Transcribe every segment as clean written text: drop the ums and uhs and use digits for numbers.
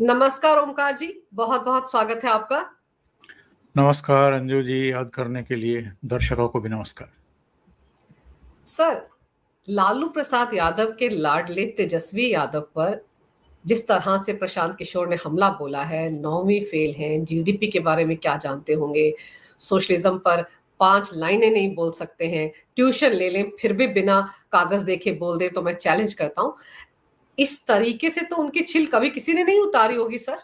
नमस्कार ओमकार जी, बहुत बहुत स्वागत है आपका। नमस्कार अंजू जी, याद करने के लिए दर्शकों को भी नमस्कार। सर, लालू प्रसाद यादव के लाडले तेजस्वी यादव पर जिस तरह से प्रशांत किशोर ने हमला बोला है, 9वीं फेल हैं, जीडीपी के बारे में क्या जानते होंगे, सोशलिज्म पर 5 लाइनें नहीं बोल सकते हैं, ट्यूशन ले लें फिर भी बिना कागज देखे बोल दे तो मैं चैलेंज करता हूं। इस तरीके से तो उनकी छिल कभी किसी ने नहीं उतारी होगी सर।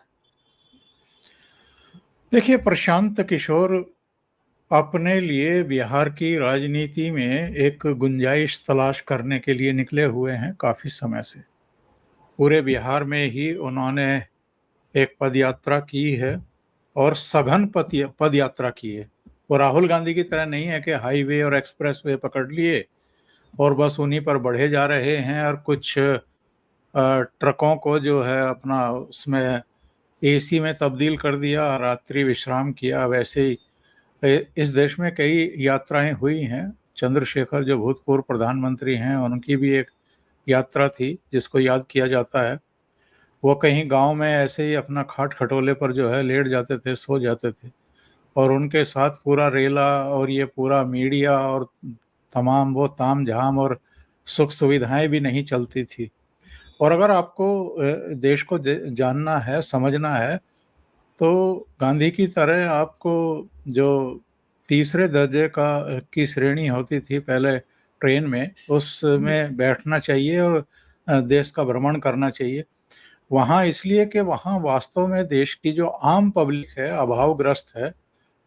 देखिए, प्रशांत किशोर अपने लिए बिहार की राजनीति में एक गुंजाइश तलाश करने के लिए निकले हुए हैं काफी समय से। पूरे बिहार में ही उन्होंने एक पदयात्रा की है और सघन पद यात्रा की है। वो राहुल गांधी की तरह नहीं है कि हाईवे और एक्सप्रेसवे पकड़ लिए और बस उन्हीं पर बढ़े जा रहे हैं और कुछ ट्रकों को जो है अपना उसमें एसी में तब्दील कर दिया, रात्रि विश्राम किया। वैसे ही इस देश में कई यात्राएं हुई हैं। चंद्रशेखर जो भूतपूर्व प्रधानमंत्री हैं, उनकी भी एक यात्रा थी जिसको याद किया जाता है। वो कहीं गांव में ऐसे ही अपना खाट खटोले पर जो है लेट जाते थे, सो जाते थे और उनके साथ पूरा रेला और ये पूरा मीडिया और तमाम वो ताम झाम और सुख सुविधाएं भी नहीं चलती थी। और अगर आपको देश को जानना है, समझना है, तो गांधी की तरह आपको जो तीसरे दर्जे का की श्रेणी होती थी पहले ट्रेन में, उसमें बैठना चाहिए और देश का भ्रमण करना चाहिए। वहाँ इसलिए कि वहाँ वास्तव में देश की जो आम पब्लिक है, अभावग्रस्त है,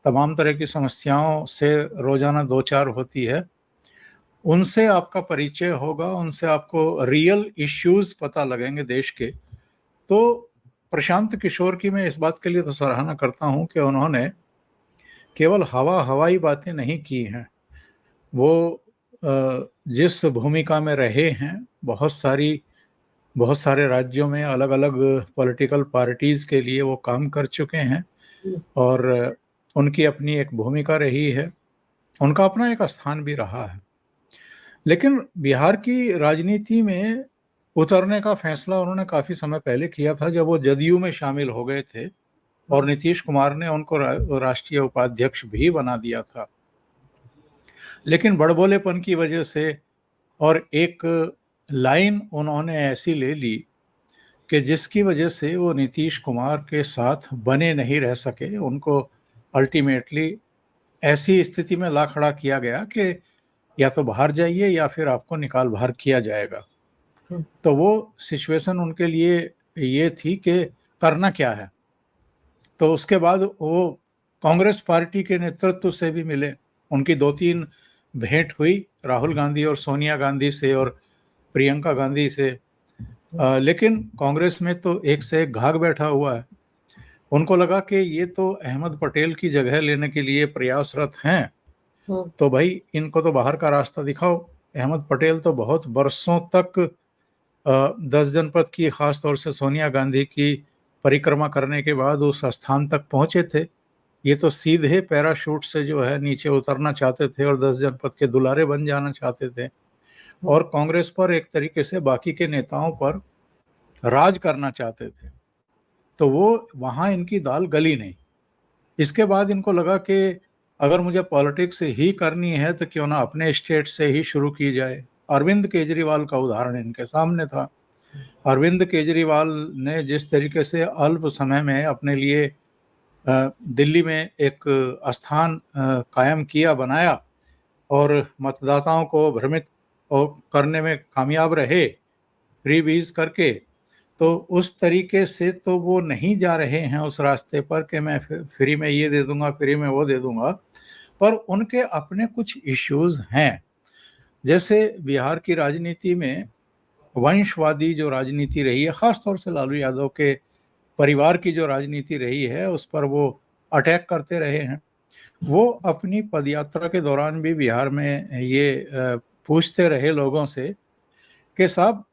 तमाम तरह की समस्याओं से रोजाना दो चार होती है, उनसे आपका परिचय होगा, उनसे आपको रियल इश्यूज पता लगेंगे देश के। तो प्रशांत किशोर की मैं इस बात के लिए तो सराहना करता हूं कि उन्होंने केवल हवाई बातें नहीं की हैं। वो जिस भूमिका में रहे हैं, बहुत सारे राज्यों में अलग अलग पॉलिटिकल पार्टीज के लिए वो काम कर चुके हैं और उनकी अपनी एक भूमिका रही है, उनका अपना एक स्थान भी रहा है। लेकिन बिहार की राजनीति में उतरने का फैसला उन्होंने काफी समय पहले किया था, जब वो जदयू में शामिल हो गए थे और नीतीश कुमार ने उनको राष्ट्रीय उपाध्यक्ष भी बना दिया था। लेकिन बड़बोलेपन की वजह से और एक लाइन उन्होंने ऐसी ले ली कि जिसकी वजह से वो नीतीश कुमार के साथ बने नहीं रह सके। उनको अल्टीमेटली ऐसी स्थिति में ला खड़ा किया गया कि या तो बाहर जाइए या फिर आपको निकाल बाहर किया जाएगा। तो वो सिचुएशन उनके लिए ये थी कि करना क्या है। तो उसके बाद वो कांग्रेस पार्टी के नेतृत्व से भी मिले, उनकी 2-3 भेंट हुई राहुल गांधी और सोनिया गांधी से और प्रियंका गांधी से। लेकिन कांग्रेस में तो एक से एक घाघ बैठा हुआ है। उनको लगा कि ये तो अहमद पटेल की जगह लेने के लिए प्रयासरत हैं, तो भाई इनको तो बाहर का रास्ता दिखाओ। अहमद पटेल तो बहुत बरसों तक 10 जनपद की, खास तौर से सोनिया गांधी की परिक्रमा करने के बाद उस स्थान तक पहुंचे थे। ये तो सीधे पैराशूट से जो है नीचे उतरना चाहते थे और 10 जनपद के दुलारे बन जाना चाहते थे और कांग्रेस पर एक तरीके से बाकी के नेताओं पर राज करना चाहते थे। तो वो वहां इनकी दाल गली नहीं। इसके बाद इनको लगा कि अगर मुझे पॉलिटिक्स ही करनी है तो क्यों ना अपने स्टेट से ही शुरू की जाए। अरविंद केजरीवाल का उदाहरण इनके सामने था। अरविंद केजरीवाल ने जिस तरीके से अल्प समय में अपने लिए दिल्ली में एक स्थान कायम किया, बनाया और मतदाताओं को भ्रमित करने में कामयाब रहे फ्रीबीज करके, तो उस तरीके से तो वो नहीं जा रहे हैं उस रास्ते पर कि मैं फ्री में ये दे दूंगा, फ्री में वो दे दूंगा। पर उनके अपने कुछ इश्यूज हैं। जैसे बिहार की राजनीति में वंशवादी जो राजनीति रही है, खासतौर से लालू यादव के परिवार की जो राजनीति रही है, उस पर वो अटैक करते रहे हैं। वो अपनी पदयात्रा के दौरान भी बिहार में ये पूछते रहे लोगों से कि साहब,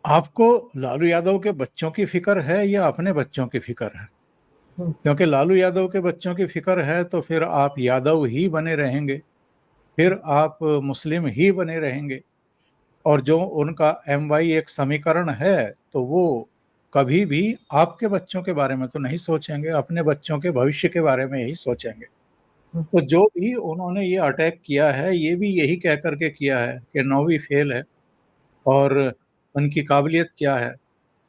आपको लालू यादव के बच्चों की फिक्र है या अपने बच्चों की फिक्र है? क्योंकि लालू यादव के बच्चों की फिक्र है तो फिर आप यादव ही बने रहेंगे, फिर आप मुस्लिम ही बने रहेंगे। और जो उनका MY एक समीकरण है, तो वो कभी भी आपके बच्चों के बारे में तो नहीं सोचेंगे, अपने बच्चों के भविष्य के बारे में ही सोचेंगे। तो जो भी उन्होंने ये अटैक किया है, ये भी यही कह करके किया है कि 9वीं फेल है और उनकी काबिलियत क्या है,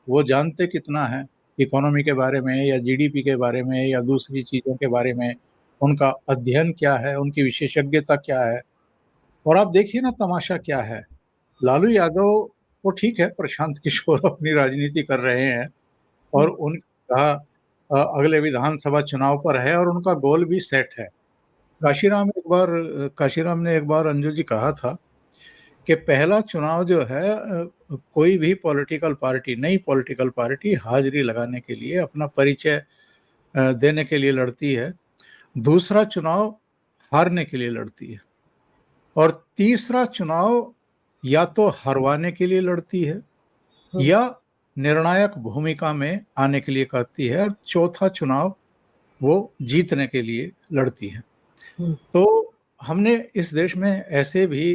वो जानते कितना है इकोनॉमी के बारे में या जीडीपी के बारे में या दूसरी चीज़ों के बारे में, उनका अध्ययन क्या है, उनकी विशेषज्ञता क्या है। और आप देखिए ना तमाशा क्या है, लालू यादव वो ठीक है, प्रशांत किशोर अपनी राजनीति कर रहे हैं और उनका अगले विधानसभा चुनाव पर है और उनका गोल भी सेट है। काशीराम ने एक बार अंजू जी कहा था कि पहला चुनाव जो है कोई भी पॉलिटिकल पार्टी, नई पॉलिटिकल पार्टी हाजिरी लगाने के लिए, अपना परिचय देने के लिए लड़ती है। दूसरा चुनाव हारने के लिए लड़ती है और तीसरा चुनाव या तो हरवाने के लिए लड़ती है या निर्णायक भूमिका में आने के लिए करती है और चौथा चुनाव वो जीतने के लिए लड़ती है। तो हमने इस देश में ऐसे भी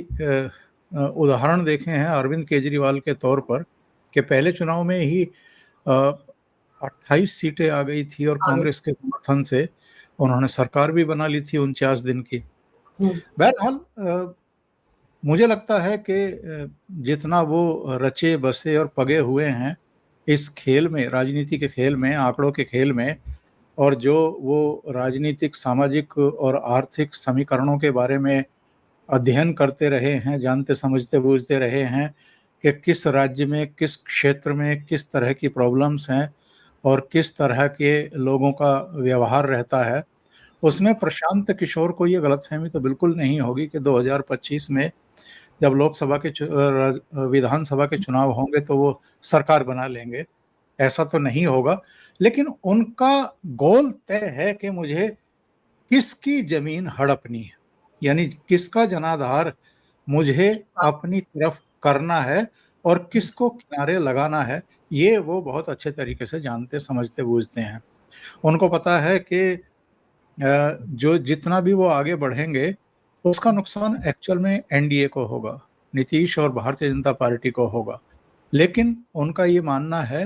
उदाहरण देखे हैं अरविंद केजरीवाल के तौर पर कि पहले चुनाव में ही 28 सीटें आ गई थी और कांग्रेस के समर्थन से उन्होंने सरकार भी बना ली थी 49 दिन की। बहरहाल मुझे लगता है कि जितना वो रचे बसे और पगे हुए हैं इस खेल में, राजनीति के खेल में, आंकड़ों के खेल में, और जो वो राजनीतिक, सामाजिक और आर्थिक समीकरणों के बारे में अध्ययन करते रहे हैं, जानते समझते बूझते रहे हैं कि किस राज्य में, किस क्षेत्र में किस तरह की प्रॉब्लम्स हैं और किस तरह के लोगों का व्यवहार रहता है, उसमें प्रशांत किशोर को ये गलतफहमी तो बिल्कुल नहीं होगी कि 2025 में जब लोकसभा के विधानसभा के चुनाव होंगे तो वो सरकार बना लेंगे। ऐसा तो नहीं होगा, लेकिन उनका गोल तय है कि मुझे किसकी जमीन हड़पनी है, यानी किसका जनाधार मुझे अपनी तरफ करना है और किसको किनारे लगाना है, ये वो बहुत अच्छे तरीके से जानते समझते बूझते हैं। उनको पता है कि जो जितना भी वो आगे बढ़ेंगे उसका नुकसान एक्चुअल में एनडीए को होगा, नीतीश और भारतीय जनता पार्टी को होगा। लेकिन उनका ये मानना है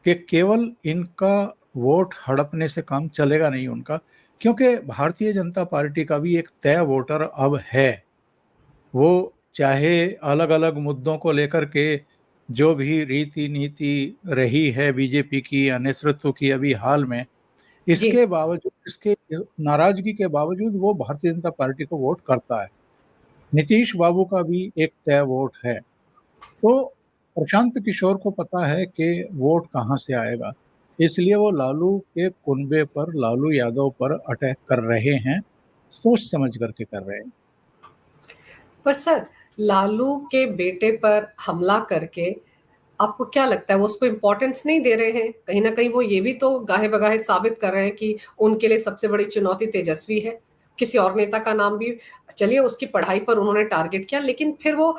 कि केवल इनका वोट हड़पने से काम चलेगा नहीं उनका, क्योंकि भारतीय जनता पार्टी का भी एक तय वोटर अब है। वो चाहे अलग अलग मुद्दों को लेकर के जो भी रीति नीति रही है बीजेपी की या नेतृत्व की अभी हाल में, इसके बावजूद, इसके नाराजगी के बावजूद वो भारतीय जनता पार्टी को वोट करता है। नीतीश बाबू का भी एक तय वोट है। तो प्रशांत किशोर को पता है कि वोट कहाँ से आएगा, इसलिए वो लालू के कुनबे पर, लालू यादव पर अटैक कर रहे हैं, सोच समझ करके कर रहे हैं। पर सर, लालू के बेटे पर हमला करके आपको क्या लगता है वो उसको इम्पोर्टेंस नहीं दे रहे हैं? कहीं ना कहीं वो ये भी तो गाहे बगाहे साबित कर रहे हैं कि उनके लिए सबसे बड़ी चुनौती तेजस्वी है। किसी और नेता का नाम भी चलिए, उसकी पढ़ाई पर उन्होंने टारगेट किया, लेकिन फिर वो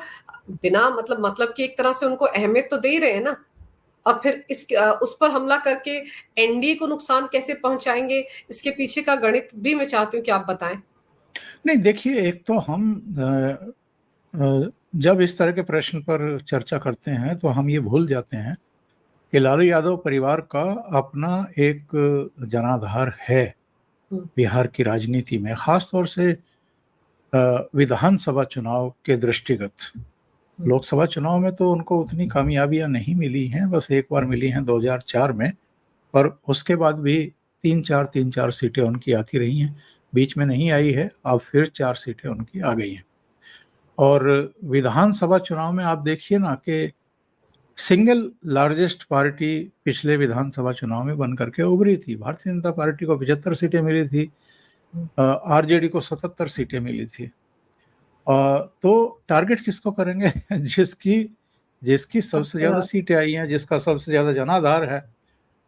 बिना मतलब कि एक तरह से उनको अहमियत तो दे ही रहे हैं ना। और फिर उस पर हमला करके एनडीए को नुकसान कैसे पहुंचाएंगे, इसके पीछे का गणित भी मैं चाहती हूँ कि आप बताएं। नहीं, देखिए, एक तो हम जब इस तरह के प्रश्न पर चर्चा करते हैं तो हम ये भूल जाते हैं कि लालू यादव परिवार का अपना एक जनाधार है बिहार की राजनीति में, खास तौर से विधानसभा चुनाव के दृष्टिगत। लोकसभा चुनाव में तो उनको उतनी कामयाबियां नहीं मिली हैं, बस एक बार मिली हैं 2004 में, और उसके बाद भी तीन चार सीटें उनकी आती रही हैं, बीच में नहीं आई है। अब फिर 4 सीटें उनकी आ गई हैं। और विधानसभा चुनाव में आप देखिए ना कि सिंगल लार्जेस्ट पार्टी पिछले विधानसभा चुनाव में बन करके उभरी थी। भारतीय जनता पार्टी को 75 सीटें मिली थी, आरजेडी को 77 सीटें मिली थी। तो टारगेट किसको करेंगे? जिसकी जिसकी सबसे ज्यादा सीटें आई हैं, जिसका सबसे ज्यादा जनाधार है,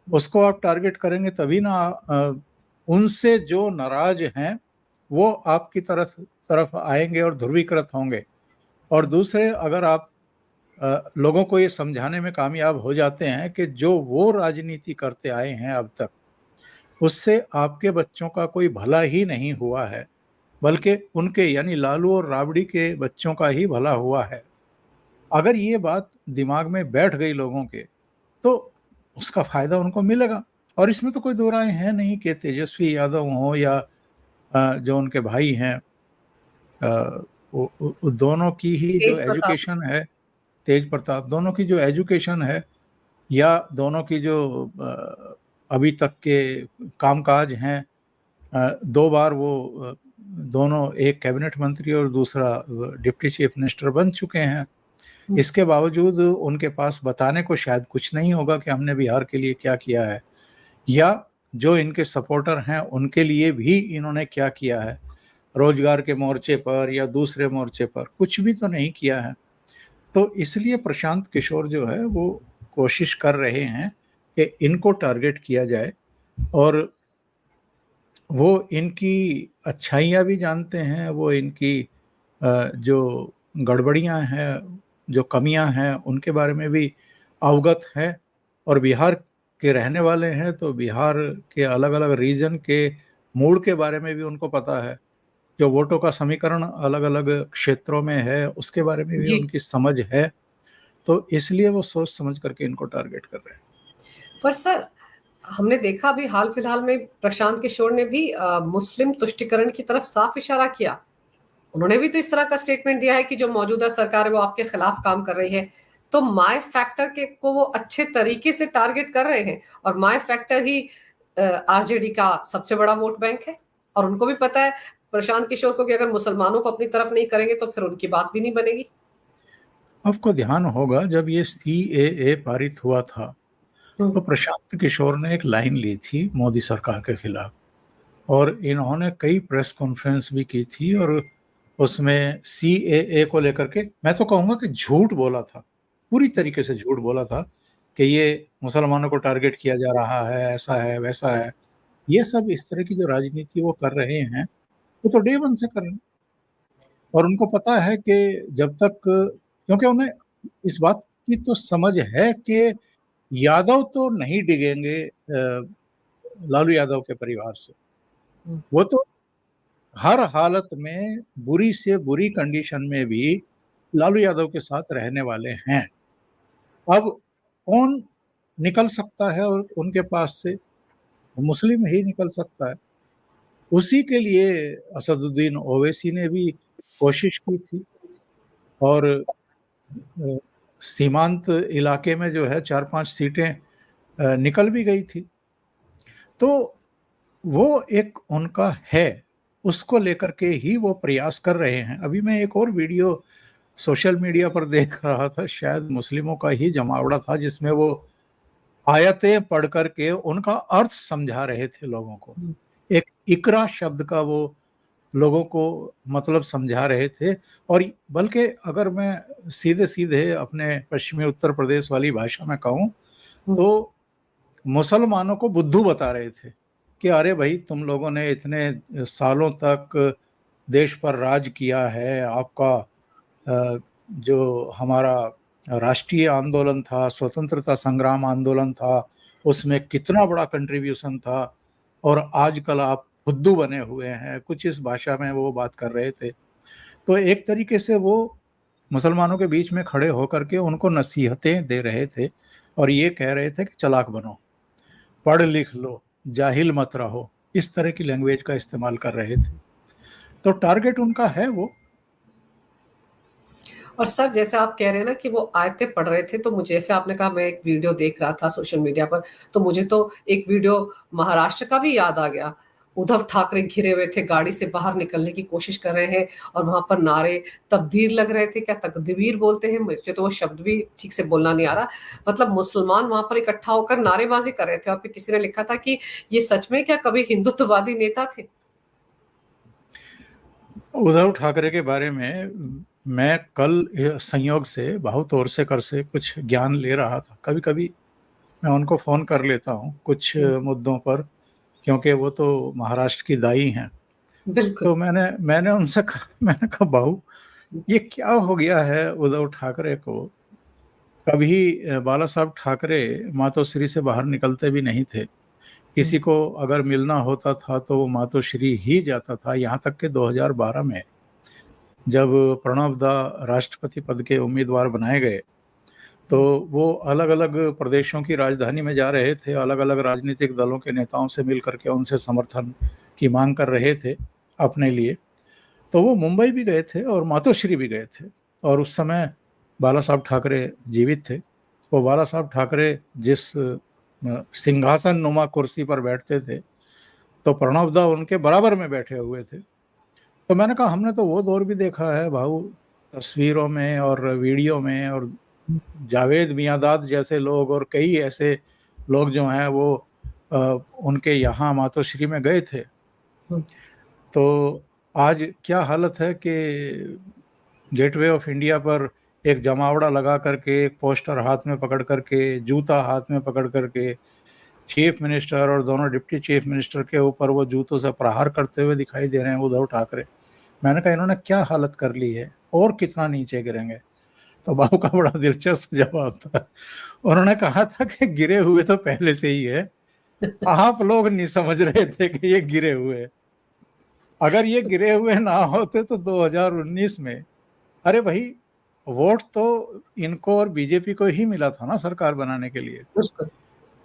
उसको आप टारगेट करेंगे तभी ना। उनसे जो नाराज हैं वो आपकी तरफ तरफ आएंगे और ध्रुवीकृत होंगे। और दूसरे, अगर आप लोगों को ये समझाने में कामयाब हो जाते हैं कि जो वो राजनीति करते आए हैं अब तक, उससे आपके बच्चों का कोई भला ही नहीं हुआ है, बल्कि उनके यानी लालू और राबड़ी के बच्चों का ही भला हुआ है, अगर ये बात दिमाग में बैठ गई लोगों के, तो उसका फायदा उनको मिलेगा। और इसमें तो कोई दो राय है नहीं कि तेजस्वी यादव हो या जो उनके भाई हैं, वो दोनों की ही जो तेज प्रताप। एजुकेशन है, तेज प्रताप, दोनों की जो एजुकेशन है या दोनों की जो अभी तक के कामकाज हैं, दो बार वो दोनों, एक कैबिनेट मंत्री और दूसरा डिप्टी चीफ मिनिस्टर बन चुके हैं। इसके बावजूद उनके पास बताने को शायद कुछ नहीं होगा कि हमने बिहार के लिए क्या किया है, या जो इनके सपोर्टर हैं उनके लिए भी इन्होंने क्या किया है, रोजगार के मोर्चे पर या दूसरे मोर्चे पर कुछ भी तो नहीं किया है। तो इसलिए प्रशांत किशोर जो है वो कोशिश कर रहे हैं कि इनको टारगेट किया जाए, और वो इनकी अच्छाइयाँ भी जानते हैं, वो इनकी जो गड़बड़ियाँ हैं, जो कमियां हैं, उनके बारे में भी अवगत हैं। और बिहार के रहने वाले हैं तो बिहार के अलग अलग रीजन के मूड के बारे में भी उनको पता है। जो वोटों का समीकरण अलग अलग क्षेत्रों में है उसके बारे में भी जी। उनकी समझ है। तो इसलिए वो सोच समझ करके इनको टारगेट कर रहे हैं। पर सर, हमने देखा अभी हाल फिलहाल में प्रशांत किशोर ने भी मुस्लिम तुष्टिकरण की तरफ साफ इशारा किया। उन्होंने भी तो इस तरह का स्टेटमेंट दिया है कि जो मौजूदा सरकार है वो आपके खिलाफ काम कर रही है। तो माय फैक्टर के को वो अच्छे तरीके से टारगेट कर रहे हैं, और माय फैक्टर ही आरजेडी का सबसे बड़ा वोट बैंक है। और उनको भी पता है, प्रशांत किशोर को, कि अगर मुसलमानों को अपनी तरफ नहीं करेंगे तो फिर उनकी बात भी नहीं बनेगी। आपको ध्यान होगा जब ये CAA पारित हुआ था तो हम्म। प्रशांत किशोर ने एक लाइन ली थी मोदी सरकार के खिलाफ, और इन्होंने कई प्रेस कॉन्फ्रेंस भी की थी, और उसमें CAA को लेकर के मैं तो कहूँगा कि झूठ बोला था, पूरी तरीके से झूठ बोला था कि ये मुसलमानों को टारगेट किया जा रहा है, ऐसा है वैसा है। ये सब इस तरह की जो राजनीति वो कर रहे हैं वो तो डे वन से कर रहे हैं। और उनको पता है कि जब तक, क्योंकि उन्हें इस बात की तो समझ है कि यादव तो नहीं डिगेंगे लालू यादव के परिवार से। वो तो हर हालत में बुरी से बुरी कंडीशन में भी लालू यादव के साथ रहने वाले हैं। अब कौन निकल सकता है और उनके पास से? मुस्लिम ही निकल सकता है। उसी के लिए असदुद्दीन ओवैसी ने भी कोशिश की थी, और सीमांत इलाके में जो है 4-5 सीटें निकल भी गई थी। तो वो एक उनका है, उसको लेकर के ही वो प्रयास कर रहे हैं। अभी मैं एक और वीडियो सोशल मीडिया पर देख रहा था, शायद मुस्लिमों का ही जमावड़ा था, जिसमें वो आयतें पढ़ करके उनका अर्थ समझा रहे थे लोगों को। एक इकरा शब्द का वो लोगों को मतलब समझा रहे थे। और बल्कि अगर मैं सीधे सीधे अपने पश्चिमी उत्तर प्रदेश वाली भाषा में कहूँ तो मुसलमानों को बुद्धू बता रहे थे कि अरे भाई, तुम लोगों ने इतने सालों तक देश पर राज किया है, आपका जो हमारा राष्ट्रीय आंदोलन था, स्वतंत्रता संग्राम आंदोलन था, उसमें कितना बड़ा कंट्रीब्यूशन था, और आजकल आप बुद्धू बने हुए हैं। कुछ इस भाषा में वो बात कर रहे थे। तो एक तरीके से वो मुसलमानों के बीच में खड़े होकर के उनको नसीहतें दे रहे थे, और ये कह रहे थे कि चालाक बनो, पढ़ लिख लो, जाहिल मत रहो। इस तरह की लैंग्वेज का इस्तेमाल कर रहे थे। तो टारगेट उनका है वो। और सर, जैसे आप कह रहे हैं ना कि वो आयतें पढ़ रहे थे, तो मुझे, जैसे आपने कहा, मैं एक वीडियो देख रहा था सोशल मीडिया पर, तो मुझे तो एक वीडियो महाराष्ट्र का भी याद आ गया। उद्धव ठाकरे घिरे हुए थे, गाड़ी से बाहर निकलने की कोशिश कर रहे हैं, और वहां पर नारे तकदीर लग रहे थे, क्या तकदीर बोलते हैं, मुझे तो वो शब्द भी ठीक से बोलना नहीं आ रहा। मतलब मुसलमान वहां पर इकट्ठा होकर नारेबाजी कर रहे थे, और फिर किसी ने लिखा था कि ये सच में क्या कभी हिंदुत्ववादी नेता थे। उद्धव ठाकरे के बारे में मैं कल संयोग से बहुत और से कर से कुछ ज्ञान ले रहा था। कभी कभी मैं उनको फ़ोन कर लेता हूँ कुछ मुद्दों पर, क्योंकि वो तो महाराष्ट्र की दाई हैं। बिल्कुल। तो मैंने मैंने उनसे कहा, मैंने कहा बहू, ये क्या हो गया है उद्धव ठाकरे को? कभी बाला साहब ठाकरे मातोश्री से बाहर निकलते भी नहीं थे। किसी को अगर मिलना होता था तो वो मातोश्री ही जाता था। यहाँ तक कि 2012 में जब प्रणब दा राष्ट्रपति पद के उम्मीदवार बनाए गए तो वो अलग अलग प्रदेशों की राजधानी में जा रहे थे, अलग अलग राजनीतिक दलों के नेताओं से मिल करके उनसे समर्थन की मांग कर रहे थे अपने लिए। तो वो मुंबई भी गए थे और मातोश्री भी गए थे, और उस समय बाला साहब ठाकरे जीवित थे। वो बाला साहब ठाकरे जिस सिंहासन नुमा कुर्सी पर बैठते थे, तो प्रणब दा उनके बराबर में बैठे हुए थे। तो मैंने कहा हमने तो वो दौर भी देखा है भाऊ, तस्वीरों में और वीडियो में, और जावेद मियांदाद जैसे लोग और कई ऐसे लोग जो हैं वो उनके यहाँ मातोश्री में गए थे। तो आज क्या हालत है कि गेटवे ऑफ इंडिया पर एक जमावड़ा लगा करके, एक पोस्टर हाथ में पकड़ करके, जूता हाथ में पकड़ करके चीफ मिनिस्टर और दोनों डिप्टी चीफ मिनिस्टर के ऊपर वो जूतों से प्रहार करते हुए दिखाई दे रहे हैं उद्धव ठाकरे। मैंने कहा इन्होंने क्या हालत कर ली है और कितना नीचे गिरेंगे। तो बाबू का बड़ा दिलचस्प जवाब था। उन्होंने कहा था कि गिरे हुए तो पहले से ही है, आप लोग नहीं समझ रहे थे कि ये गिरे हुए। अगर ये गिरे हुए ना होते तो 2019 में, अरे भाई वोट तो इनको और बीजेपी को ही मिला था ना सरकार बनाने के लिए,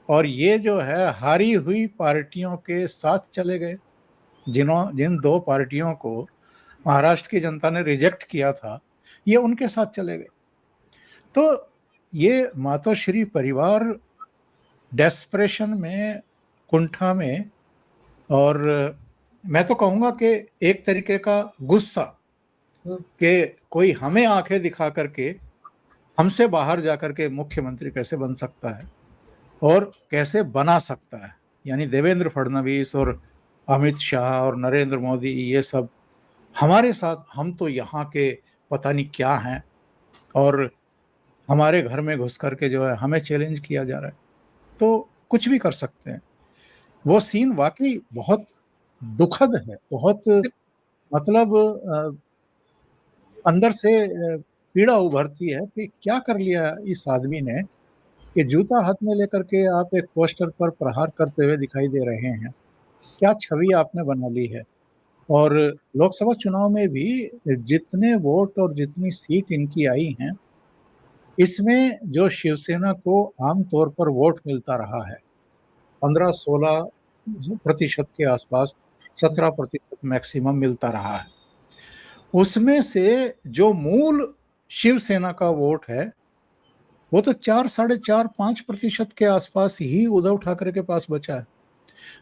और ये जो है हारी हुई पार्टियों के साथ चले गए। जिन दो पार्टियों को महाराष्ट्र की जनता ने रिजेक्ट किया था, ये उनके साथ चले गए। तो ये मातोश्री परिवार डेस्परेशन में, कुंठा में, और मैं तो कहूंगा कि एक तरीके का गुस्सा कि कोई हमें आंखें दिखा करके हमसे बाहर जाकर के मुख्यमंत्री कैसे बन सकता है और कैसे बना सकता है। यानी देवेंद्र फडणवीस और अमित शाह और नरेंद्र मोदी, ये सब हमारे साथ, हम तो यहाँ के पता नहीं क्या हैं, और हमारे घर में घुस करके जो है हमें चैलेंज किया जा रहा है, तो कुछ भी कर सकते हैं। वो सीन वाकई बहुत दुखद है, बहुत मतलब अंदर से पीड़ा उभरती है कि क्या कर लिया इस आदमी ने कि जूता हाथ में लेकर के आप एक पोस्टर पर प्रहार करते हुए दिखाई दे रहे हैं। क्या छवि आपने बना ली है। और लोकसभा चुनाव में भी जितने वोट और जितनी सीट इनकी आई हैं, इसमें जो शिवसेना को आमतौर पर वोट मिलता रहा है 15-16% के आसपास, 17% मैक्सिमम मिलता रहा है, उसमें से जो मूल शिवसेना का वोट है वो तो 4, 4.5, 5% के आसपास ही उद्धव ठाकरे के पास बचा है।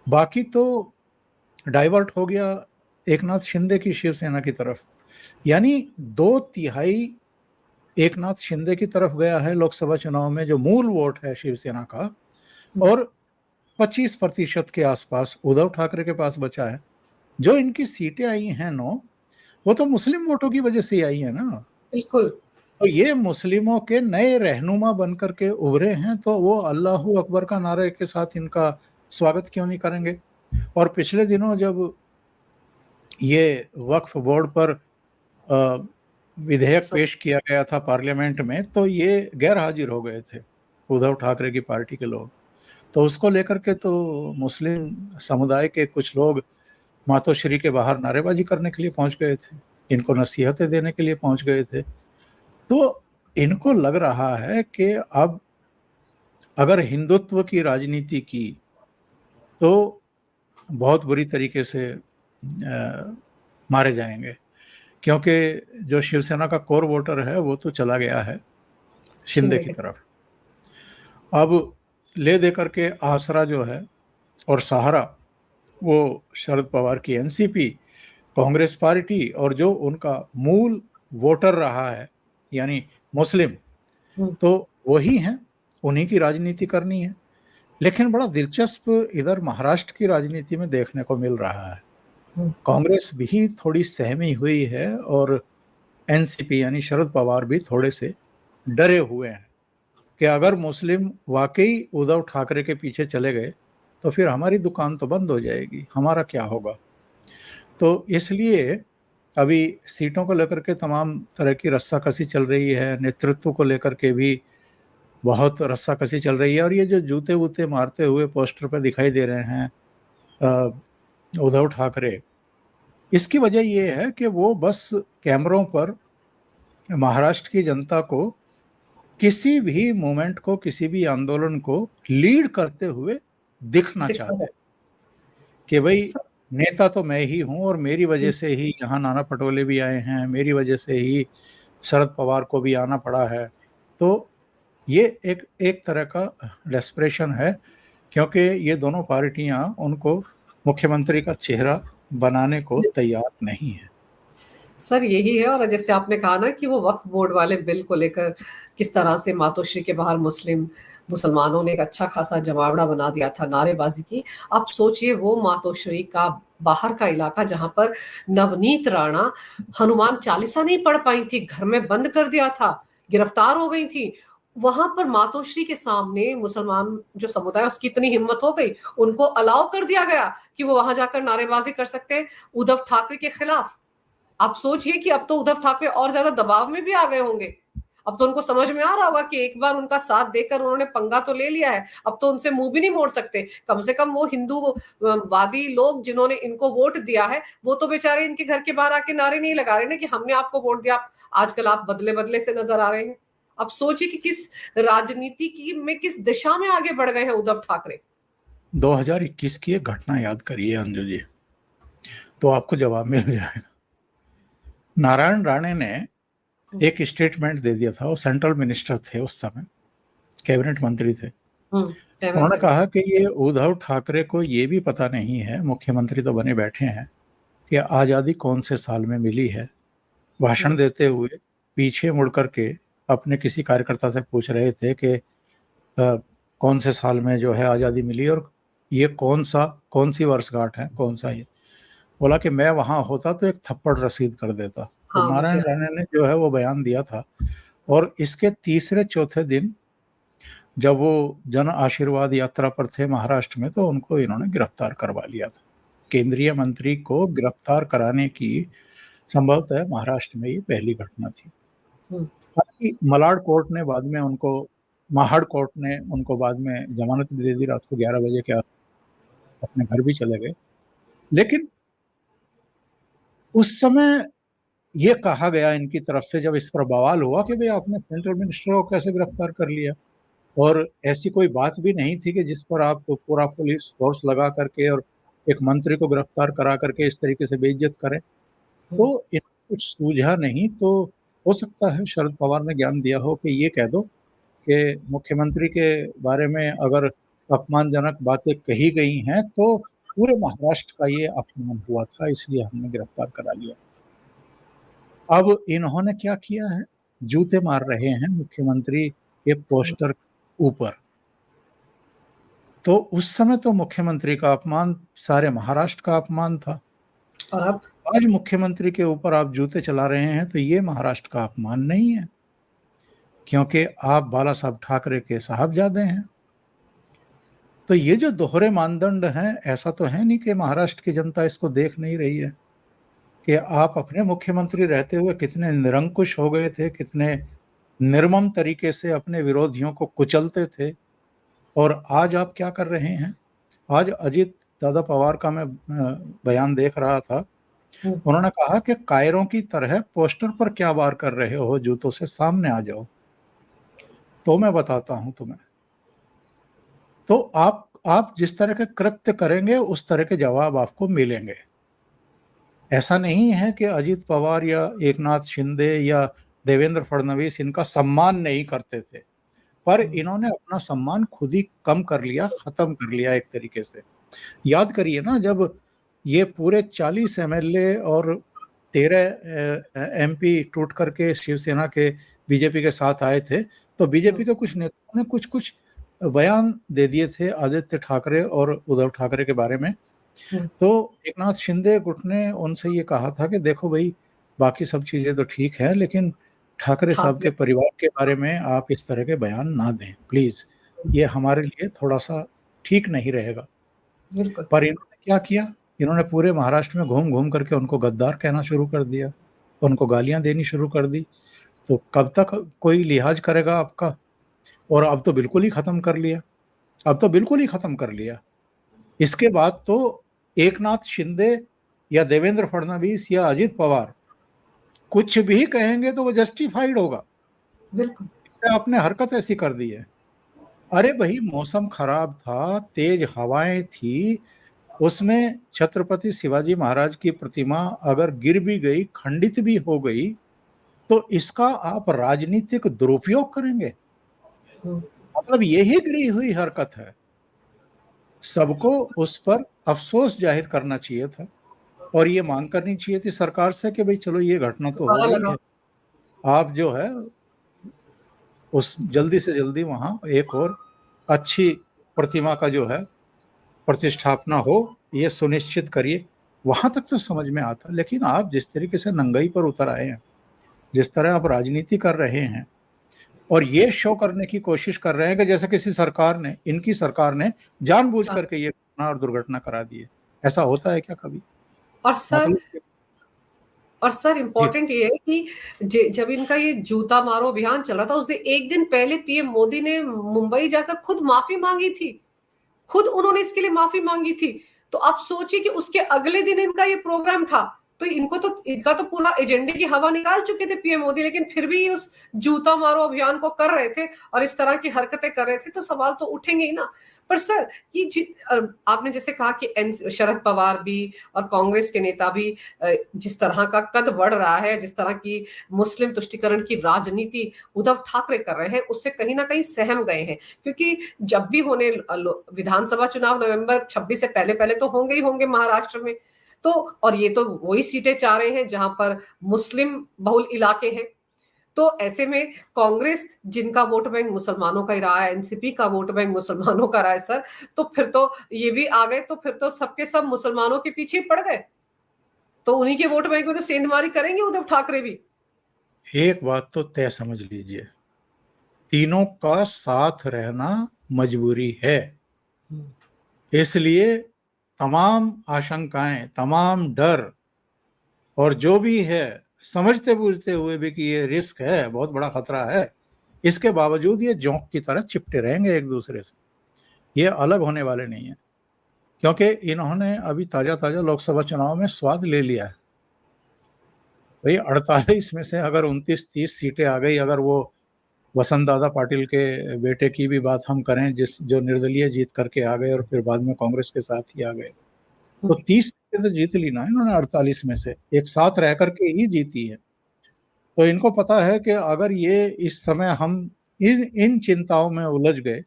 बाकी तो डाइवर्ट हो गया एकनाथ शिंदे की शिवसेना की तरफ। यानी 2/3 एकनाथ शिंदे की तरफ गया है लोकसभा चुनाव में जो मूल वोट है शिवसेना का, और 25% के आसपास उद्धव ठाकरे के पास बचा है। जो इनकी सीटें आई हैं 9, वो तो मुस्लिम वोटों की वजह से आई है ना। बिल्कुल। तो ये मुस्लिमों के नए रहनुमा बनकर के उभरे हैं, तो वो अल्लाहू अकबर का नारे के साथ इनका स्वागत क्यों नहीं करेंगे। और पिछले दिनों जब ये वक्फ बोर्ड पर विधेयक पेश किया गया था पार्लियामेंट में, तो ये गैर हाजिर हो गए थे उद्धव ठाकरे की पार्टी के लोग। तो उसको लेकर के तो मुस्लिम समुदाय के कुछ लोग मातोश्री के बाहर नारेबाजी करने के लिए पहुंच गए थे, इनको नसीहतें देने के लिए पहुंच गए थे। तो इनको लग रहा है कि अब अगर हिंदुत्व की राजनीति की तो बहुत बुरी तरीके से मारे जाएंगे, क्योंकि जो शिवसेना का कोर वोटर है वो तो चला गया है शिंदे की तरफ। अब ले दे करके आसरा जो है और सहारा, वो शरद पवार की एनसीपी, कांग्रेस पार्टी, और जो उनका मूल वोटर रहा है यानी मुस्लिम, तो वही हैं, उन्हीं की राजनीति करनी है। लेकिन बड़ा दिलचस्प इधर महाराष्ट्र की राजनीति में देखने को मिल रहा है। कांग्रेस भी थोड़ी सहमी हुई है और एनसीपी यानी शरद पवार भी थोड़े से डरे हुए हैं कि अगर मुस्लिम वाकई उद्धव ठाकरे के पीछे चले गए तो फिर हमारी दुकान तो बंद हो जाएगी, हमारा क्या होगा। तो इसलिए अभी सीटों को लेकर के तमाम तरह की रस्साकसी चल रही है, नेतृत्व को लेकर के भी बहुत रस्साकसी चल रही है। और ये जो जूते वूते मारते हुए पोस्टर पर दिखाई दे रहे हैं उद्धव ठाकरे, इसकी वजह ये है कि वो बस कैमरों पर महाराष्ट्र की जनता को किसी भी मूवमेंट को, किसी भी आंदोलन को लीड करते हुए दिखना दिखा चाहते जाए। हैं कि भाई सब नेता तो मैं ही हूं और मेरी वजह से ही यहाँ नाना पटोले भी आए हैं, मेरी वजह से ही शरद पवार को भी आना पड़ा है। तो ये एक एक तरह का डेस्परेशन है, क्योंकि ये दोनों पार्टियां उनको मुख्यमंत्री का चेहरा बनाने को तैयार नहीं है। सर यही है। और जैसे आपने कहा ना कि वो वक्फ बोर्ड वाले बिल को लेकर किस तरह से मातोश्री के बाहर मुसलमानों ने एक अच्छा खासा जमावड़ा बना दिया था नारेबाजी की। आप सोचिए वो मातोश्री का बाहर का इलाका जहां पर नवनीत राणा हनुमान चालीसा नहीं पढ़ पाई थी, घर में बंद कर दिया था, गिरफ्तार हो गई थी, वहां पर मातोश्री के सामने मुसलमान जो समुदाय उसकी इतनी हिम्मत हो गई, उनको अलाउ कर दिया गया कि वो वहां जाकर नारेबाजी कर सकते हैं उद्धव ठाकरे के खिलाफ। आप सोचिए कि अब तो उद्धव ठाकरे और ज्यादा दबाव में भी आ गए होंगे। अब तो उनको समझ में आ रहा होगा कि एक बार उनका साथ देकर उन्होंने पंगा तो ले लिया है, अब तो उनसे मुंह भी नहीं मोड़ सकते। कम से कम वो हिंदू वादी लोग जिन्होंने इनको वोट दिया है, वो तो बेचारे इनके घर के बाहर आके नारे नहीं लगा रहे ना कि हमने आपको वोट दिया, आजकल आप बदले बदले से नजर आ रहे हैं। अब सोचिए कि किस राजनीति की में किस दिशा में आगे बढ़ गए हैं उद्धव ठाकरे। 2021 की एक घटना याद करिए अंजू जी, तो आपको जवाब मिल जाएगा। नारायण राणे ने एक स्टेटमेंट दे दिया था, वो सेंट्रल मिनिस्टर थे उस समय, कैबिनेट मंत्री थे। उन्होंने कहा कि ये उद्धव ठाकरे को ये भी पता नहीं है, मुख्यमंत्री तो बने बैठे हैं, कि आज़ादी कौन से साल में मिली है। भाषण देते हुए पीछे मुड़ करके अपने किसी कार्यकर्ता से पूछ रहे थे कि कौन से साल में जो है आज़ादी मिली और ये कौन सी वर्षगांठ है, कौन सा ये। बोला कि मैं वहां होता तो एक थप्पड़ रसीद कर देता। तो हाँ, नारायण राणे ने जो है वो बयान दिया था, और इसके तीसरे चौथे दिन जब वो जन आशीर्वाद यात्रा पर थे महाराष्ट्र में, तो उनको इन्होंने गिरफ्तार करवा लिया था। केंद्रीय मंत्री को गिरफ्तार कराने की संभवतः महाराष्ट्र में ये पहली घटना थी। हालांकि महाड़ कोर्ट ने उनको बाद में जमानत भी दे दी, रात को 11 बजे के अपने घर भी चले गए। लेकिन उस समय ये कहा गया इनकी तरफ से, जब इस पर बवाल हुआ कि भाई आपने सेंट्रल मिनिस्टर को कैसे गिरफ्तार कर लिया, और ऐसी कोई बात भी नहीं थी कि जिस पर आप पूरा पुलिस फोर्स लगा करके और एक मंत्री को गिरफ्तार करा करके इस तरीके से बेइज्जत करें। तो इनको कुछ सूझा नहीं। तो हो सकता है शरद पवार ने ज्ञान दिया हो कि ये कह दो कि मुख्यमंत्री के बारे में अगर अपमानजनक बातें कही गई हैं तो पूरे महाराष्ट्र का ये अपमान हुआ था, इसलिए हमने गिरफ्तार करा लिया। अब इन्होंने क्या किया है, जूते मार रहे हैं मुख्यमंत्री के पोस्टर ऊपर। तो उस समय तो मुख्यमंत्री का अपमान सारे महाराष्ट्र का अपमान था, और अब आज मुख्यमंत्री के ऊपर आप जूते चला रहे हैं तो ये महाराष्ट्र का अपमान नहीं है, क्योंकि आप बाला साहब ठाकरे के साहबजादे हैं। तो ये जो दोहरे मानदंड हैं, ऐसा तो है नहीं कि महाराष्ट्र की जनता इसको देख नहीं रही है कि आप अपने मुख्यमंत्री रहते हुए कितने निरंकुश हो गए थे, कितने निर्मम तरीके से अपने विरोधियों को कुचलते थे। और आज आप क्या कर रहे हैं। आज अजित दादा पवार का मैं बयान देख रहा था, उन्होंने कहा कि कायरों की तरह पोस्टर पर क्या वार कर रहे हो, जूतों से सामने आ जाओ तो मैं बताता हूं तुम्हें। तो आप जिस तरह के कृत्य करेंगे उस तरह के जवाब आपको मिलेंगे। ऐसा नहीं है कि अजित पवार या एकनाथ शिंदे या देवेंद्र फडणवीस इनका सम्मान नहीं करते थे, पर इन्होंने अपना सम्मान खुद ही कम कर लिया, खत्म कर लिया एक तरीके से। याद करिए ना, जब ये पूरे 40 एमएलए और 13 एमपी टूट करके शिवसेना के बीजेपी के साथ आए थे, तो बीजेपी के कुछ नेताओं ने कुछ कुछ बयान दे दिए थे आदित्य ठाकरे और उद्धव ठाकरे के बारे में। तो एकनाथ शिंदे गुट ने उनसे ये कहा था कि देखो भाई, बाकी सब चीजें तो ठीक है, लेकिन ठाकरे साहब के परिवार के बारे में आप इस तरह के बयान ना दें प्लीज, ये हमारे लिए थोड़ा सा ठीक नहीं रहेगा। पर इन्होंने क्या किया, इन्होंने पूरे महाराष्ट्र में घूम घूम करके उनको गद्दार कहना शुरू कर दिया, उनको गालियां देनी शुरू कर दी। तो कब तक कोई लिहाज करेगा आपका। और अब तो बिल्कुल ही खत्म कर लिया, अब तो बिल्कुल ही खत्म कर लिया। इसके बाद तो एकनाथ शिंदे या देवेंद्र फडणवीस या अजित पवार कुछ भी कहेंगे तो वो जस्टिफाइड होगा। बिल्कुल पे आपने हरकत ऐसी कर दी है। अरे भाई, मौसम खराब था, तेज हवाएं थी, उसमें छत्रपति शिवाजी महाराज की प्रतिमा अगर गिर भी गई, खंडित भी हो गई, तो इसका आप राजनीतिक दुरुपयोग करेंगे? मतलब यही गिरी हुई हरकत है। सबको उस पर अफसोस जाहिर करना चाहिए था और ये मांग करनी चाहिए थी सरकार से कि भाई चलो, ये घटना तो हो दोबारा गई लगा। है, आप जो है उस जल्दी से जल्दी वहां एक और अच्छी प्रतिमा का जो है प्रतिष्ठापना हो, ये सुनिश्चित करिए। वहां तक तो समझ में आता, लेकिन आप जिस तरीके से नंगाई पर उतर आए हैं, जिस तरह आप राजनीति कर रहे हैं और ये शो करने की कोशिश कर रहे हैं कि जैसे किसी सरकार ने, इनकी सरकार ने जानबूझ हाँ। करके ये घटना और दुर्घटना करा दी है। ऐसा होता है क्या कभी? और सर मतलब और सर जी, इम्पोर्टेंट ये है कि जब इनका ये जूता मारो अभियान चल रहा था, उस दिन एक दिन पहले पीएम मोदी ने मुंबई जाकर खुद माफी मांगी थी। खुद उन्होंने इसके लिए माफी मांगी थी। तो आप सोचिए कि उसके अगले दिन इनका ये प्रोग्राम था। तो इनका तो पूरा एजेंडे की हवा निकाल चुके थे पीएम मोदी, लेकिन फिर भी उस जूता मारो अभियान को कर रहे थे और इस तरह की हरकतें कर रहे थे, तो सवाल तो उठेंगे ही ना। पर सर, आपने जैसे कहा कि शरद पवार भी और कांग्रेस के नेता भी जिस तरह का कद बढ़ रहा है, जिस तरह की मुस्लिम तुष्टिकरण की राजनीति उद्धव ठाकरे कर रहे हैं, उससे कहीं ना कहीं सहम गए हैं। क्योंकि जब भी होने विधानसभा चुनाव नवंबर 26 से पहले पहले तो होंगे ही होंगे महाराष्ट्र में। तो और ये तो वही सीटें चाह रहे हैं जहां पर मुस्लिम बहुल इलाके हैं। तो ऐसे में कांग्रेस, जिनका वोट बैंक मुसलमानों का ही रहा है, एनसीपी का वोट बैंक मुसलमानों का रहा है सर, तो फिर तो ये भी आ गए, तो फिर तो सबके सब मुसलमानों के पीछे पड़ गए। तो उन्हीं के वोट बैंक में तो सेंधमारी करेंगे उद्धव ठाकरे भी। एक बात तो तय समझ लीजिए, तीनों का साथ रहना मजबूरी है। इसलिए तमाम आशंकाएं, तमाम डर और जो भी है, समझते बूझते हुए भी कि ये रिस्क है, बहुत बड़ा खतरा है, इसके बावजूद ये जोंक की तरह चिपटे रहेंगे एक दूसरे से। ये अलग होने वाले नहीं है, क्योंकि इन्होंने अभी ताजा ताजा लोकसभा चुनाव में स्वाद ले लिया है। भाई 48 में से अगर 29-30 सीटें आ गई, अगर वो वसंत दादा पाटिल के बेटे की भी बात हम करें, जिस जो निर्दलीय जीत करके आ गए और फिर बाद में कांग्रेस के साथ ही आ गए, तो 30 सीटें तो जीत ली ना इन्होंने 48 में से, एक साथ रह करके ही जीती है। तो इनको पता है कि अगर ये इस समय हम इन चिंताओं में उलझ गए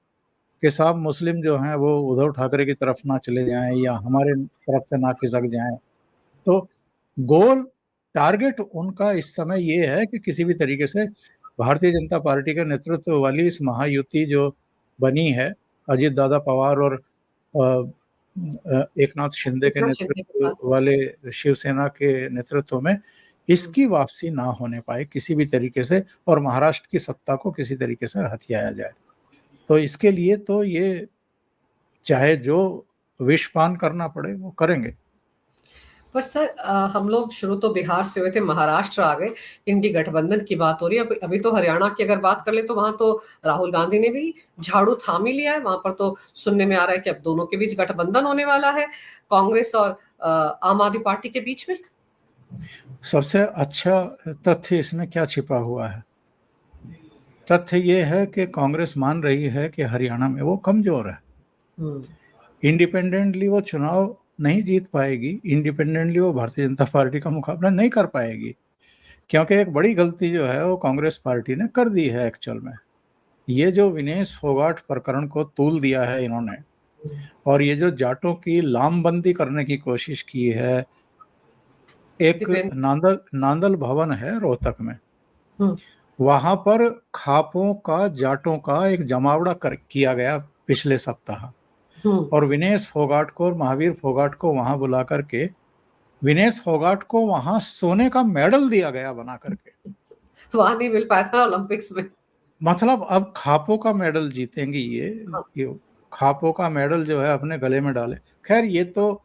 कि साहब मुस्लिम जो हैं वो उद्धव ठाकरे की तरफ ना चले जाएं या हमारे तरफ से ना खिसक जाएं, तो गोल टारगेट उनका इस समय ये है कि किसी भी तरीके से भारतीय जनता पार्टी के नेतृत्व वाली इस महायुति जो बनी है, अजीत दादा पवार और एकनाथ शिंदे के एकनाथ शिंदे के साथ। नेतृत्व वाले शिवसेना के नेतृत्व में, इसकी वापसी ना होने पाए किसी भी तरीके से, और महाराष्ट्र की सत्ता को किसी तरीके से हथियाया जाए। तो इसके लिए तो ये चाहे जो विषपान करना पड़े वो करेंगे। पर सर, हम लोग शुरू तो बिहार से हुए थे, महाराष्ट्र आ गए, इंडी गठबंधन की बात हो रही है। अभी तो हरियाणा की अगर बात कर ले तो वहां तो राहुल गांधी ने भी झाड़ू थाम ही लिया है। वहां पर तो सुनने में आ रहा है कि अब दोनों के बीच गठबंधन होने वाला है, कांग्रेस और आम आदमी पार्टी के बीच में। सबसे अच्छा तथ्य इसमें क्या छिपा हुआ है? तथ्य ये है कि कांग्रेस मान रही है कि हरियाणा में वो कमजोर है, हम्म। इंडिपेंडेंटली वो चुनाव नहीं जीत पाएगी, इंडिपेंडेंटली वो भारतीय जनता पार्टी का मुकाबला नहीं कर पाएगी, क्योंकि एक बड़ी गलती जो है वो कांग्रेस पार्टी ने कर दी है एक्चुअल में। ये जो विनेश फोगाट प्रकरण को तूल दिया है इन्होंने, और ये जो जाटों की लामबंदी करने की कोशिश की है, एक दीपेंद्र। नांदल भवन है रोहतक में, हम्म। वहां पर खापों का, जाटों का एक जमावड़ा किया गया पिछले सप्ताह, हम्म। और विनेश फोगाट को और महावीर फोगाट को वहां बुला करके विनेश फोगाट को वहां सोने का मेडल दिया गया बना करके। वहां नहीं मिल पाया था ओलंपिक्स में। मतलब अब खापों का मेडल जीतेंगी हाँ। ये खापों का मेडल जो है अपने गले में डाले। खैर, ये तो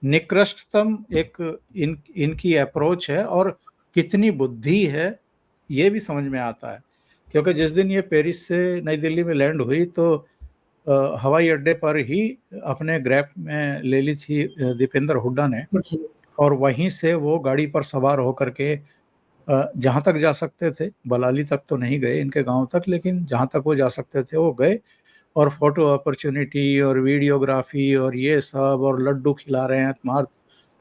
निकृष्टतम एक इनकी अप्रोच है, और कितनी बुद्धि है ये भी समझ में आता है, क्योंकि जिस दिन ये पेरिस से नई दिल्ली में लैंड हुई तो हवाई अड्डे पर ही अपने ग्रैब में ले ली थी दीपेंद्र हुड्डा ने, और वहीं से वो गाड़ी पर सवार होकर के जहाँ तक जा सकते थे, बलाली तक तो नहीं गए इनके गांव तक, लेकिन जहाँ तक वो जा सकते थे वो गए, और फोटो अपॉर्चुनिटी और वीडियोग्राफी और ये सब, और लड्डू खिला रहे हैं,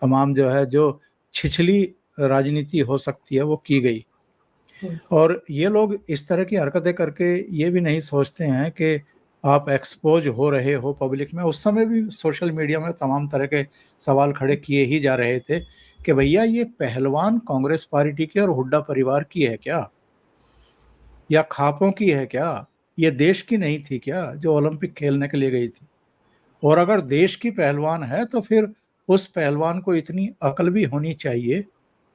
तमाम जो है जो छिछली राजनीति हो सकती है वो की गई। और ये लोग इस तरह की हरकतें करके ये भी नहीं सोचते हैं कि आप एक्सपोज हो रहे हो पब्लिक में। उस समय भी सोशल मीडिया में तमाम तरह के सवाल खड़े किए ही जा रहे थे कि भैया ये पहलवान कांग्रेस पार्टी के और हुड्डा परिवार की है क्या, या खापों की है क्या? ये देश की नहीं थी क्या जो ओलंपिक खेलने के लिए गई थी? और अगर देश की पहलवान है तो फिर उस पहलवान को इतनी अकल भी होनी चाहिए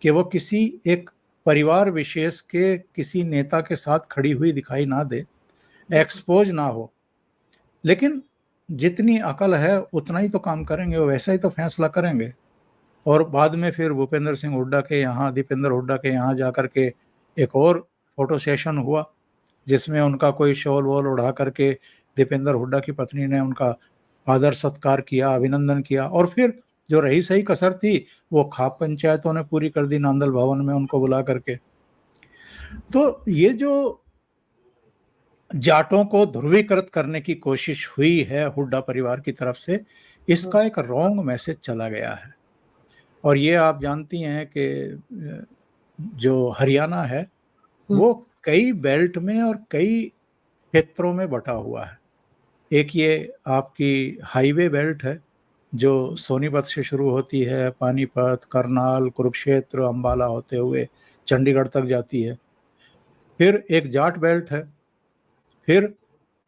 कि वो किसी एक परिवार विशेष के किसी नेता के साथ खड़ी हुई दिखाई ना दे, एक्सपोज ना हो। लेकिन जितनी अकल है उतना ही तो काम करेंगे, वो वैसा ही तो फैसला करेंगे। और बाद में फिर भूपेंद्र सिंह हुड्डा के यहाँ, दीपेंद्र हुड्डा के यहाँ जाकर के एक और फोटो सेशन हुआ, जिसमें उनका कोई शॉल वॉल उड़ा करके दीपेंद्र हुड्डा की पत्नी ने उनका आदर सत्कार किया, अभिनंदन किया। और फिर जो रही सही कसर थी वो खाप पंचायतों ने पूरी कर दी नांदल भवन में उनको बुला करके। तो ये जो जाटों को ध्रुवीकृत करने की कोशिश हुई है हुड्डा परिवार की तरफ से, इसका एक रॉन्ग मैसेज चला गया है। और ये आप जानती हैं कि जो हरियाणा है वो कई बेल्ट में और कई क्षेत्रों में बटा हुआ है। एक ये आपकी हाईवे बेल्ट है जो सोनीपत से शुरू होती है, पानीपत, करनाल, कुरुक्षेत्र, अंबाला होते हुए चंडीगढ़ तक जाती है। फिर एक जाट बेल्ट है, फिर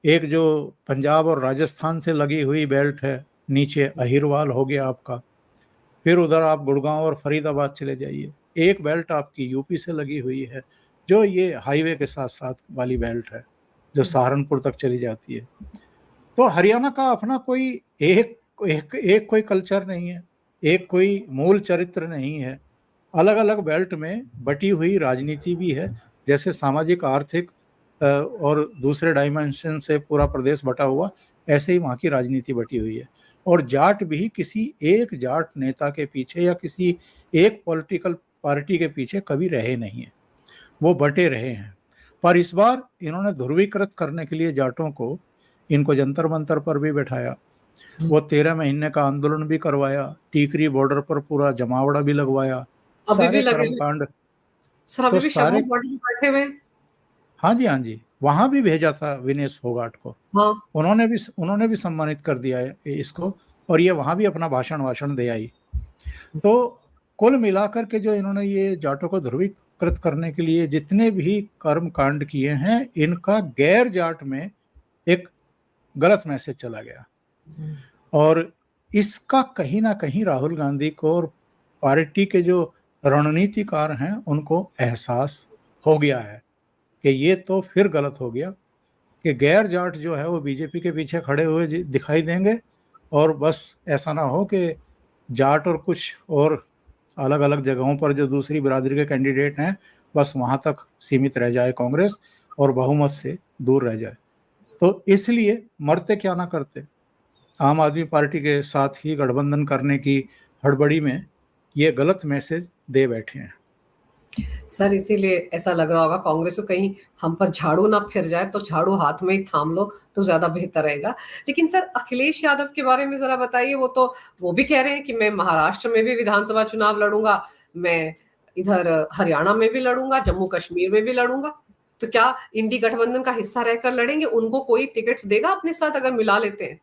एक जो पंजाब और राजस्थान से लगी हुई बेल्ट है, नीचे अहिरवाल हो गया आपका। फिर उधर आप गुड़गांव और फरीदाबाद चले जाइए। एक बेल्ट आपकी यूपी से लगी हुई है जो ये हाईवे के साथ साथ वाली बेल्ट है जो सहारनपुर तक चली जाती है। तो हरियाणा का अपना कोई एक कोई कल्चर नहीं है, एक कोई मूल चरित्र नहीं है। अलग अलग बेल्ट में बटी हुई राजनीति भी है, जैसे सामाजिक, आर्थिक और दूसरे डायमेंशन से पूरा प्रदेश बटा हुआ, ऐसे ही वहाँ की राजनीति बटी हुई है। और जाट भी किसी एक जाट नेता के पीछे या किसी एक पॉलिटिकल पार्टी के पीछे कभी रहे नहीं है, वो बटे रहे हैं। पर इस बार इन्होंने ध्रुवीकृत करने के लिए जाटों को, इनको जंतर मंतर पर भी बैठाया, वो 13 महीने का आंदोलन भी करवाया, टीकरी बॉर्डर पर पूरा जमावड़ा भी लगवाया, अभी भी सारे लगे हुए कर्मकांड। सर, तो अभी भी सारे, शबनम बॉर्डर में बैठे हुए हैं। हाँ जी हाँ जी, वहां भी भेजा था विनेश फोगाट को, हाँ। उन्होंने भी सम्मानित कर दिया है इसको, और ये वहां भी अपना भाषण वाषण दे आई। तो कुल मिलाकर के जो इन्होंने ये जाटों को ध्रुवीकृत करने के लिए जितने भी कर्म कांड किए हैं, इनका गैर जाट में एक गलत मैसेज चला गया। और इसका कहीं ना कहीं राहुल गांधी को और पार्टी के जो रणनीतिकार हैं उनको एहसास हो गया है कि ये तो फिर गलत हो गया, कि गैर जाट जो है वो बीजेपी के पीछे खड़े हुए दिखाई देंगे, और बस ऐसा ना हो कि जाट और कुछ और अलग अलग जगहों पर जो दूसरी बिरादरी के कैंडिडेट हैं बस वहाँ तक सीमित रह जाए कांग्रेस, और बहुमत से दूर रह जाए। तो इसलिए मरते क्या ना करते, आम आदमी पार्टी के साथ ही गठबंधन करने की हड़बड़ी में ये गलत मैसेज दे बैठे हैं। सर, इसीलिए ऐसा लग रहा होगा कांग्रेस को, कहीं हम पर झाड़ू ना फिर जाए तो झाड़ू हाथ में ही थाम लो तो ज्यादा बेहतर रहेगा। लेकिन सर, अखिलेश यादव के बारे में जरा बताइए। वो भी कह रहे हैं कि मैं महाराष्ट्र में भी विधानसभा चुनाव लड़ूंगा, मैं इधर हरियाणा में भी लड़ूंगा, जम्मू कश्मीर में भी लड़ूंगा। तो क्या इंडी गठबंधन का हिस्सा रहकर लड़ेंगे? उनको कोई टिकट्स देगा अपने साथ अगर मिला लेते हैं?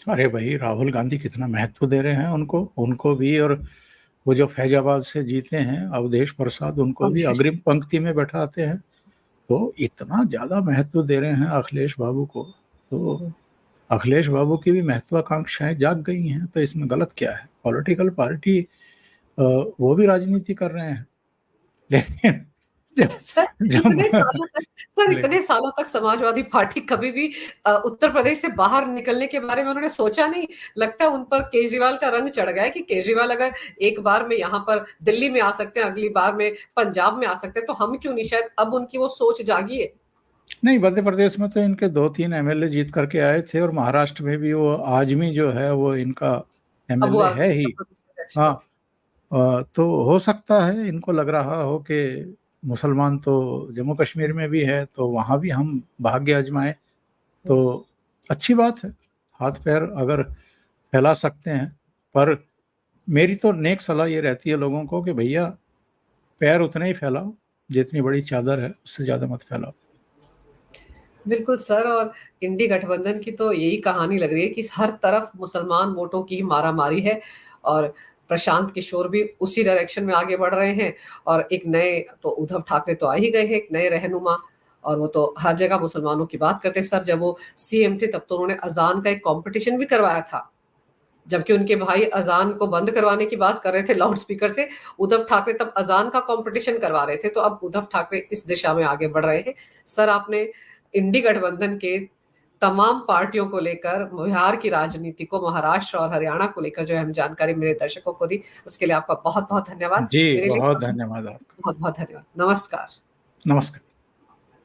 अरे भाई, राहुल गांधी कितना महत्व दे रहे हैं उनको उनको भी। और वो जो फैजाबाद से जीते हैं अवधेश प्रसाद, उनको भी अवधेश। अग्रिम पंक्ति में बैठाते हैं। तो इतना ज़्यादा महत्व दे रहे हैं अखिलेश बाबू को, तो अखिलेश बाबू की भी महत्वाकांक्षाएं जाग गई हैं। तो इसमें गलत क्या है? पॉलिटिकल पार्टी वो भी राजनीति कर रहे हैं, लेकिन जब सर, जब ले- इतने सालों तक समाजवादी पार्टी कभी भी उत्तर प्रदेश से बाहर निकलने के बारे में उन्होंने सोचा नहीं। लगता है उन पर केजरीवाल का रंग चढ़ गया है कि केजरीवाल अगर एक बार में यहाँ पर दिल्ली में आ सकते हैं, अगली बार में पंजाब में आ सकते हैं, तो हम क्यों नहीं? शायद अब उनकी वो सोच जागी है। नहीं, मध्य प्रदेश में तो इनके 2-3 एमएलए जीत करके आए थे, और महाराष्ट्र में भी वो आजमी जो है वो इनका अब वो एमएलए है ही। अध्यक्ष हाँ, थे। तो हो सकता है इनको लग रहा हो कि मुसलमान तो जम्मू कश्मीर में भी है, तो वहाँ भी हम भाग्य आजमाएं तो अच्छी बात है। हाथ पैर अगर फैला सकते हैं, पर मेरी तो नेक सलाह ये रहती है लोगों को कि भैया पैर उतने ही फैलाओ जितनी बड़ी चादर है, उससे ज़्यादा मत फैलाओ। बिल्कुल सर, और इंडी गठबंधन की तो यही कहानी लग रही है कि हर तरफ मुसलमान वोटों की मारामारी है, और प्रशांत किशोर भी उसी डायरेक्शन में आगे बढ़ रहे हैं। और एक नए तो उद्धव ठाकरे तो आ ही गए हैं, एक नए रहनुमा, और वो तो हर जगह मुसलमानों की बात करते। सर जब वो सीएम थे तब तो उन्होंने अजान का एक कंपटीशन भी करवाया था, जबकि उनके भाई अजान को बंद करवाने की बात कर रहे थे लाउड स्पीकर से, उद्धव ठाकरे तब अजान का कंपटीशन करवा रहे थे। तो अब उद्धव ठाकरे इस दिशा में आगे बढ़ रहे हैं। सर आपने इंडी गठबंधन के तमाम पार्टियों को लेकर, बिहार की राजनीति को, महाराष्ट्र और हरियाणा को लेकर जो अहम जानकारी मेरे दर्शकों को दी, उसके लिए आपका बहुत बहुत धन्यवाद। जी, मेरे लिए बहुत धन्यवाद आपका। बहुत बहुत धन्यवाद। नमस्कार। नमस्कार।